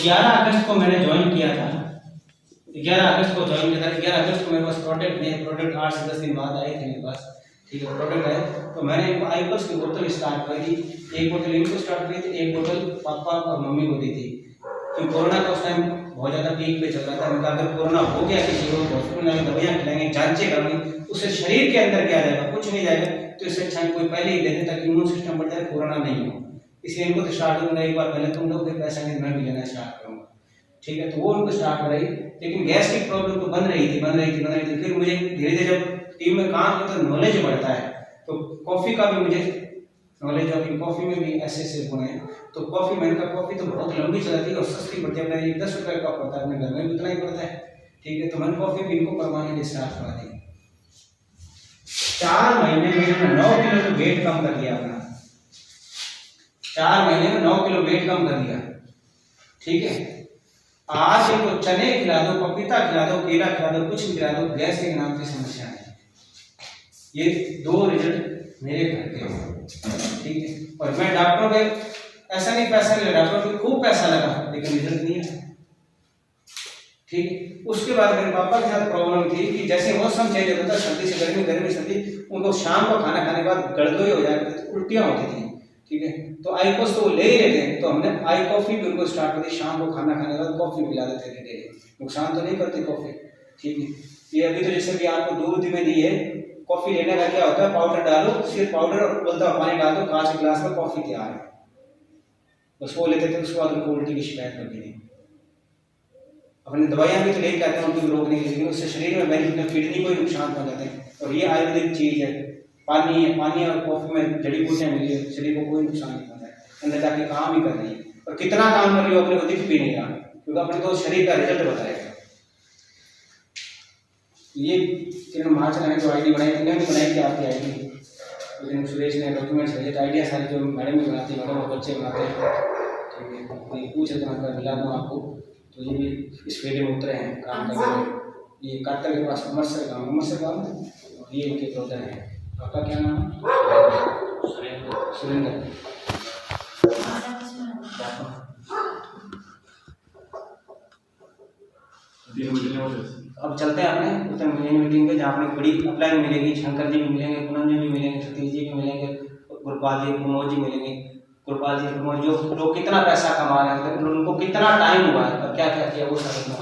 11 अगस्त को मैंने ज्वाइन किया था, 11 अगस्त को ज्वाइन किया था। 11 अगस्त को मेरे पास प्रोडक्ट 8 से 10 दिन बाद आए थे मेरे पास, ठीक है, प्रोडक्ट है। तो मैंने इनको आईपल्स की बोतल स्टार्ट करी थी, 1 बोतल इनको स्टार्ट करी थी, 1 बोतल पापा और मम्मी को दी थी। क्योंकि कोरोना का उस टाइम बहुत ज़्यादा पीक पे चल रहा था। उनका अगर कोरोना हो गया किसी को, हॉस्पिटल में दवाइयाँ खिलाएंगे, जांचें करेंगे, उससे शरीर के अंदर क्या जाएगा, कुछ नहीं जाएगा। तो इससे अच्छा कोई पहले ही दे दे ताकि इम्यून सिस्टम बढ़ जाए, कोरोना नहीं हो। इसलिए इनको तो स्टार्ट करूँगा, एक बार पहले तुम लोग पैसा नहीं, मैं भी लेना स्टार्ट करूँगा, ठीक है। तो वो उनको स्टार्ट कराई, लेकिन गैस्ट्रिक प्रॉब्लम तो बन रही थी। फिर मुझे धीरे धीरे जब टीम में काम करता तो नॉलेज बढ़ता है, तो कॉफ़ी का भी मुझे नॉलेज है कि कॉफ़ी में भी ऐसे गुण हैं। तो कॉफ़ी, मैंने कहा कॉफ़ी तो बहुत लंबी चलाती है और सस्ती पड़ती है, अपना 10 रुपये का पड़ता है, अपने घर में भी उतना ही पड़ता है, ठीक है, तो मैंने कॉफी भी इनको परमानेंट डिस्चार्ज करा दी। 4 महीने में इन्होंने 9 किलो तो वेट कम कर लिया अपना, 4 महीने में 9 किलो वेट कम कर लिया। ठीक है, आज इनको चने खिला दो, पपीता खिला दो, केला खिला दो, कुछ भी खिला दो, गैस के नाम की समस्या है। ये 2 रिजल्ट मेरे घर के हैं। ठीक है, और मैं डॉक्टरों के ऐसा नहीं पैसा नहीं लगा, डॉक्टरों को खूब पैसा लगा लेकिन रिजल्ट नहीं है। ठीक है, उसके बाद मेरे पापा के साथ प्रॉब्लम थी कि जैसे मौसम चेंज होता था, सर्दी से गर्मी, गर्मी सर्दी, उनको शाम को खाना खाने के बाद गड़गड़ोई हो जाती थी, उल्टियाँ होती थी। ठीक है, तो आईकॉस तो वो ले ही लेते हैं, तो हमने आई कॉफ़ी भी उनको स्टार्ट कर दी, शाम को खाना खाने के बाद कॉफ़ी पिला देते थे डेली, नुकसान तो नहीं करती कॉफ़ी। ठीक है, ये अभी तो जैसे कि आपको दूध में दी है, कॉफ़ी लेने का क्या होता है, पाउडर डालो, सिर्फ पाउडर और उबलता हुआ पानी डाल दो, कांच के गिलास में कॉफ़ी तैयार है, बस वो लेते थे। उसके बाद उनको उल्टी की शिकायत कभी नहीं। अपनी दवाइयाँ भी तो नहीं कहते हैं उनको रोकने के लिए, लेकिन उससे शरीर में बेनिफिट, किडनी को ही नुकसान पहुँचाते हैं। और ये आयुर्वेदिक चीज़ है, पानी है, पानी और कॉफ़ी में जड़ी बूटियाँ मिली है, शरीर को कोई नुकसान नहीं पहुँचाता है, अंदर जाके काम ही कर रही है। और कितना काम कर रही हो अपने को दिख भी नहीं रहा, क्योंकि अपने को शरीर का रिजल्ट बताएगा। ये किरण महाजन ने जो आईडी बनाई थी, नहीं बनाई थी आपकी आईडी, लेकिन सुरेश ने डॉक्यूमेंट्स भेजे, आइडिया सारी जो मैडम भी बनाती है, मैडम और बच्चे बनाते हैं। ठीक है, तो ये पूछे तो मैं मिला दूँ आपको, तो ये भी इस फील्ड में उतरे हैं काम करने में। ये काटर के पास अमरसर गाँव, और ये इनके ब्रदर हैं। आपका क्या नाम है? सुरेंद्र। अब चलते हैं अपने उत्तर मेन मीटिंग पे, जहाँ अपने बड़ी अपलाइन मिलेगी, शंकर जी भी मिलेंगे, पूनम जी भी मिलेंगे, सतीश जी भी मिलेंगे, गुरपाल जी, प्रमोद जी मिलेंगे। गुरपाल जी, प्रमोद जो कितना पैसा कमा रहे हैं, उनको कितना टाइम हुआ है और क्या क्या किया वो सब